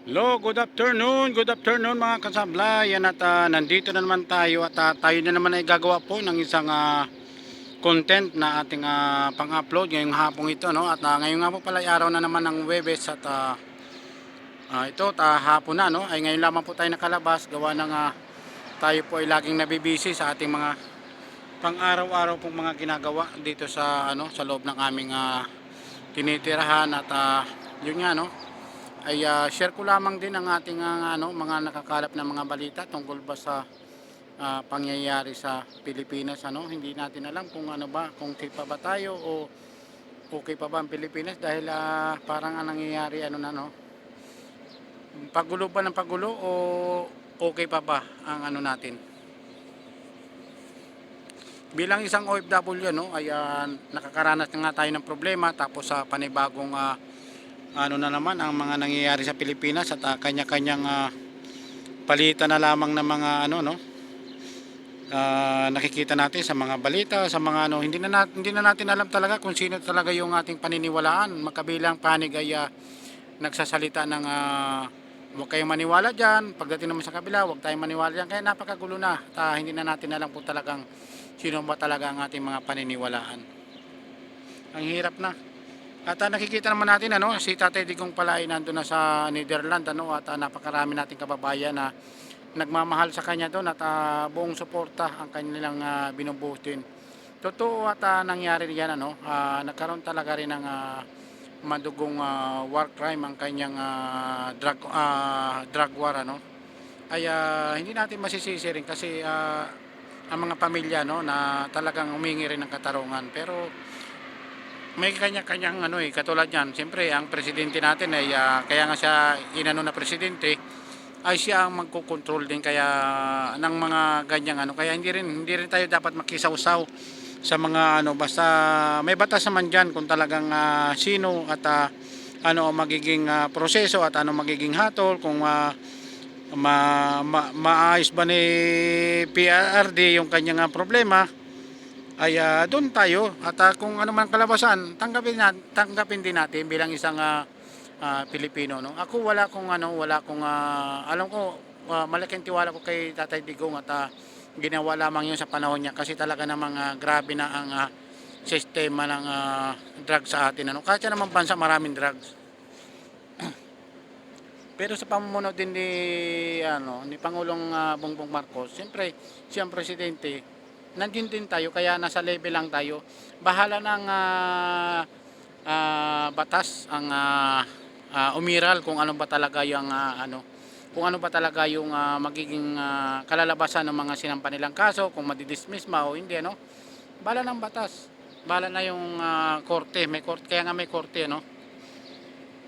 Hello, good afternoon mga kasablay. Yan at nandito na naman tayo at tayo na naman ay gagawa po ng isang content na ating pang-upload ngayong hapong ito, no? At ngayon nga po pala ay araw na naman ng Huwebes at ito hapon na, no? Ay ngayon lamang po tayo nakalabas gawa ng tayo po ay laging nabibisi sa ating mga pang-araw-araw pong mga ginagawa dito sa sa loob ng aming tinitirahan at yun nga, no? Ay share ko lamang din ang ating mga nakakalap na mga balita tungkol ba sa pangyayari sa Pilipinas, hindi natin alam kung kung safe pa ba tayo o okay pa ba ang Pilipinas dahil parang ang nangyayari pagulo ba ng pagulo o okay pa ba ang natin bilang isang OFW, ay nakakaranas na nga tayo ng problema tapos sa panibagong na naman ang mga nangyayari sa Pilipinas at kanya-kanyang palitan na lamang ng mga nakikita natin sa mga balita, sa mga hindi na natin alam talaga kung sino talaga yung ating paniniwalaan. Magkabilang panig ay nagsasalita ng huwag kayong maniwala diyan, pagdating naman sa kabila, huwag tayong maniwala diyan. Kaya napakagulo na. Hindi na natin alam kung talagang sino ba talaga ang ating mga paniniwalaan. Ang hirap na. At nakikita naman natin si Tatay Digong pala ay nandoon na sa Netherlands at napakarami nating kababayan na nagmamahal sa kanya doon at buong suporta ang kanilang binubutin. Totoo at nangyari diyan nagkaroon talaga rin ng madugong war crime ang kanyang drug war ay hindi natin masisisi rin kasi ang mga pamilya na talagang humingi rin ng katarungan pero may kanya-kanyang katulad niyan. Siyempre, ang presidente natin ay kaya nga siya inano na presidente ay siya ang magko-control din kaya ng mga ganyang kaya hindi rin tayo dapat makisawsaw sa mga basta may batas naman diyan kung talagang sino at ano ang magiging proseso at ano magiging hatol kung maayos ba ni PRRD yung kanyang problema ay doon tayo at kung ano man kalabasan tanggapin din natin bilang isang Pilipino Ako wala akong alam ko malaking tiwala ko kay Tatay Digong at ginawa lamang yun sa panahon niya kasi talaga namang grabe na ang sistema ng drugs sa atin kahit sa naman bansa maraming drugs pero sa pamumuno din ni Pangulong Bongbong Marcos siyempre siyang presidente nandiyan din tayo kaya nasa level lang tayo bahala ng batas ang umiral kung ano ba talaga yung kung ano ba talaga yung magiging kalalabasan ng mga sinampa nilang kaso kung madidismiss o hindi bahala ng batas bahala na yung korte may korte kaya nga may korte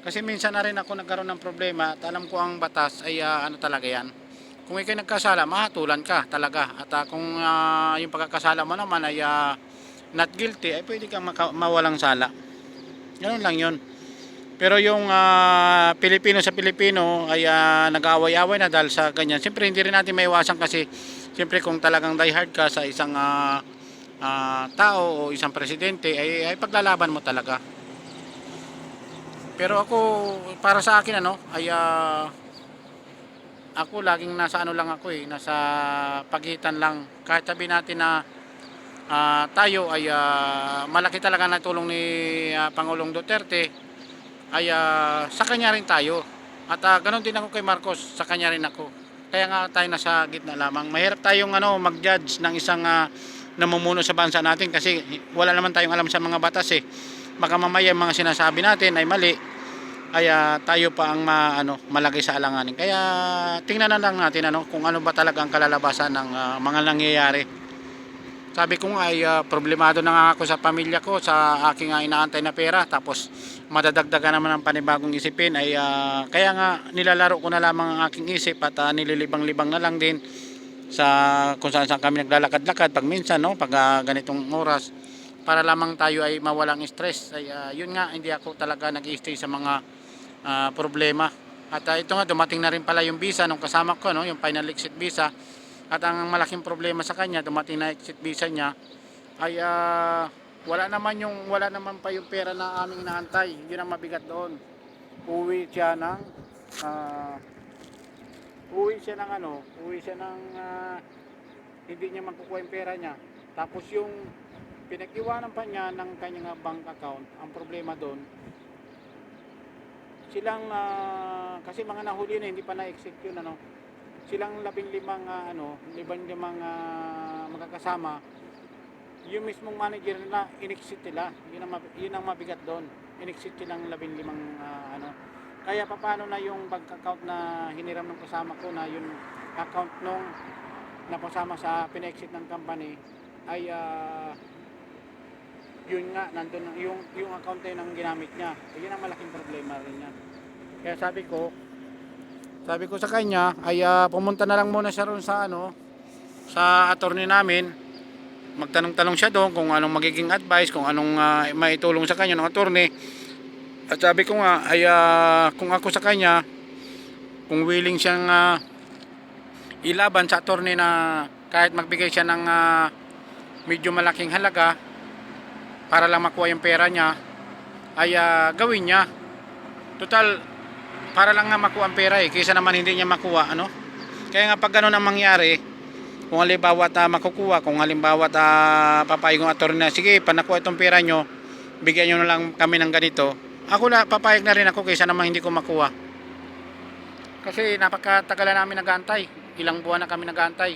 kasi minsan na rin ako nagkaroon ng problema at alam ko ang batas ay talaga yan kung ikay nagkasala, mahatulan ka talaga. At kung yung pagkakasala mo naman ay not guilty, ay pwede kang mawalang sala. Ganun lang yun. Pero yung Pilipino sa Pilipino ay nag-aaway-away na dahil sa ganyan. Siyempre hindi rin natin maiwasan kasi siyempre kung talagang diehard ka sa isang tao o isang presidente ay paglalaban mo talaga. Pero ako, para sa akin ay ako laging nasa lang ako nasa pagitan lang kahit sabihin natin na tayo ay malaki talaga na tulong ni Pangulong Duterte ay sa kanya rin tayo at ganoon din ako kay Marcos sa kanya rin ako kaya nga tayo nasa gitna lamang mahirap tayong mag-judge ng isang namumuno sa bansa natin kasi wala naman tayong alam sa mga batas baka mamaya yung mga sinasabi natin ay mali ay tayo pa ang malagay sa alanganin. Kaya tingnan na lang natin kung ano ba talaga ang kalalabasan ng mga nangyayari. Sabi ko nga ay problemado na nga ako sa pamilya ko sa aking inaantay na pera tapos madadagdagan naman ang panibagong isipin ay kaya nga nilalaro ko na lamang ang aking isip at nililibang-libang na lang din sa kung saan kami naglalakad-lakad pag minsan pag ganitong oras para lamang tayo ay mawalang stress ay yun nga hindi ako talaga nag-i-stay sa mga problema at ito nga dumating na rin pala yung visa nung kasama ko yung final exit visa at ang malaking problema sa kanya dumating na exit visa niya ay wala naman pa yung pera na aming inaantay yun ang mabigat doon uwi siya ng ah, uwi siya ng hindi niya makukuha yung pera niya. Tapos yung pinag-iwanan pa niya ng kanyang bank account, ang problema doon, silang kasi mga nahuli na hindi pa na-execute ano, silang 15 magkakasama, yung mismong manager nila in-exit nila, yun ang mabigat doon, in-exit silang 15 kaya paano na yung bank account na hiniram ng kasama ko, na yung account nung napasama sa pina-exit ng company ay yun nga, nandun yung account na yun ang ginamit niya. Yun ang malaking problema rin yan. Kaya sabi ko sa kanya ay pumunta na lang muna siya ron sa sa attorney namin. Magtanong-tanong siya doon kung anong magiging advice, kung anong maitulong sa kanya ng attorney. At sabi ko nga ay kung ako sa kanya, kung willing siyang ilaban sa attorney na kahit magbigay siya ng medyo malaking halaga para lang makuha yung pera niya, ay gawin niya. Total, para lang nga makuha ang pera kaysa naman hindi niya makuha, ano? Kaya nga pag ganun ang mangyari, kung halimbawa makukuha, kung halimbawa papayag ng attorney na, sige, panakuha itong pera nyo, bigyan nyo na lang kami ng ganito, ako na, papayag na rin ako kaysa naman hindi ko makuha. Kasi napakatagal na namin nag-aantay, ilang buwan na kami nag-aantay,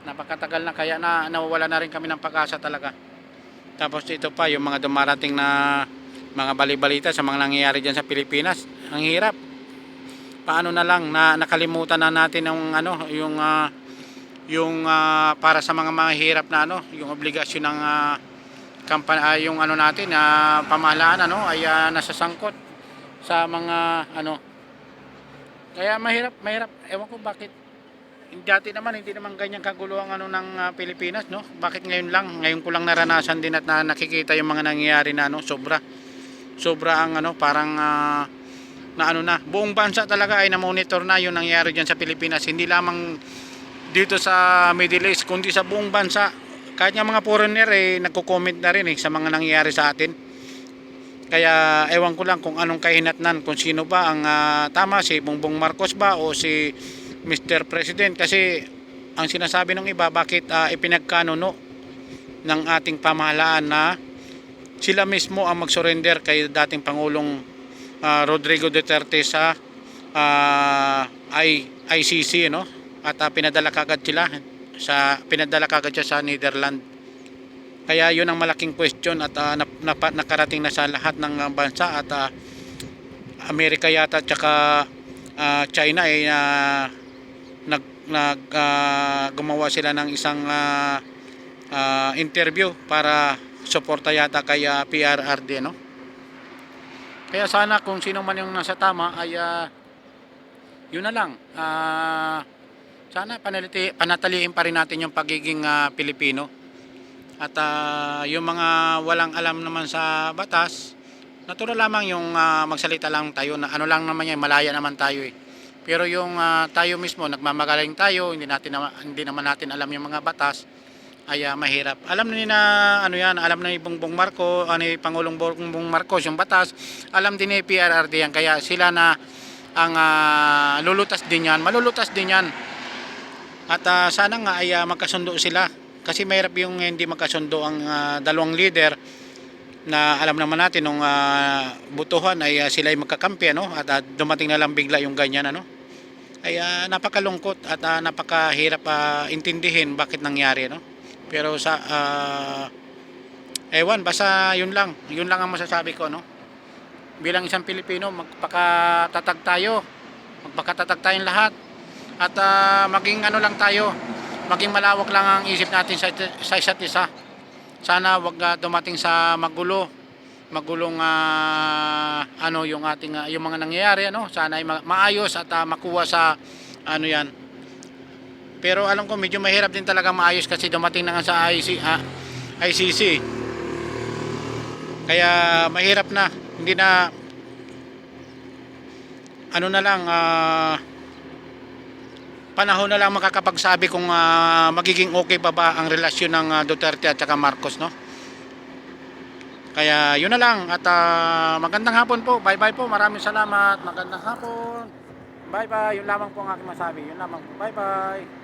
napakatagal na, kaya nawawala na rin kami ng pag-asa talaga. Tapos ito pa yung mga dumarating na mga balibalita sa mga nangyayari dyan sa Pilipinas, ang hirap. Paano na lang na nakalimutan na natin yung para sa mga mahihirap na yung obligasyon ng yung natin pamahalaan ay nasasangkot sa mga kaya mahirap, ewan ko bakit. Dati naman hindi naman ganyan kagulo ang ng Pilipinas, no? Bakit ngayon ko lang naranasan din at nakikita yung mga nangyayari na sobra ang parang na buong bansa talaga ay na-monitor na yung nangyayari diyan sa Pilipinas, hindi lamang dito sa Middle East kundi sa buong bansa. Kahit nga mga foreigner nagko-comment na rin sa mga nangyayari sa atin. Kaya ewan ko lang kung anong kahinatnan, kung sino ba ang tama, si Bongbong Marcos ba o si Mr. President, kasi ang sinasabi ng iba, bakit ipinagkanuno ng ating pamahalaan na sila mismo ang mag-surrender kay dating Pangulong Rodrigo Duterte sa ICC, no? At pinadala kagad siya sa Netherlands. Kaya yun ang malaking question at nakarating na sa lahat ng bansa at Amerika yata at saka China gumawa sila ng isang interview para suporta yata kay PRRD, no? Kaya sana kung sino man yung nasa tama ay yun na lang, sana panatiliin pa rin natin yung pagiging Pilipino at yung mga walang alam naman sa batas, natural lamang yung magsalita lang tayo na lang naman yan, malaya naman tayo pero yung tayo mismo nagmamagaling tayo, hindi naman natin alam yung mga batas, ay mahirap. Alam ni alam ni Bongbong Marcos, ni Pangulong Bongbong Marcos yung batas, alam din ni PRRD yan, kaya sila na ang malulutas din yan. At sana nga ay magkasundo sila, kasi mahirap yung hindi magkasundo ang dalawang leader na alam naman natin nung butuhan ay sila ay magkakampi, at dumating na lang bigla yung ganyan, ay napakalungkot at napakahirap intindihin bakit nangyari, pero sa ewan, basta yun lang ang masasabi ko, bilang isang Pilipino, magpakatatag tayong lahat at maging lang tayo, maging malawak lang ang isip natin sa isa't isa. Sana wag dumating sa magulong yung ating yung mga nangyayari, sana ay maayos at makuha sa yan. Pero alam ko medyo mahirap din talaga maayos kasi dumating na nga sa ICC. Kaya mahirap na, hindi na na lang, panahon na lang makakapagsabi kung magiging okay pa ba ang relasyon ng Duterte at saka Marcos, Kaya yun na lang at magandang hapon po. Bye bye po. Maraming salamat. Magandang hapon. Bye bye. Yun lamang po ang aking masabi. Yun lamang po. Bye bye.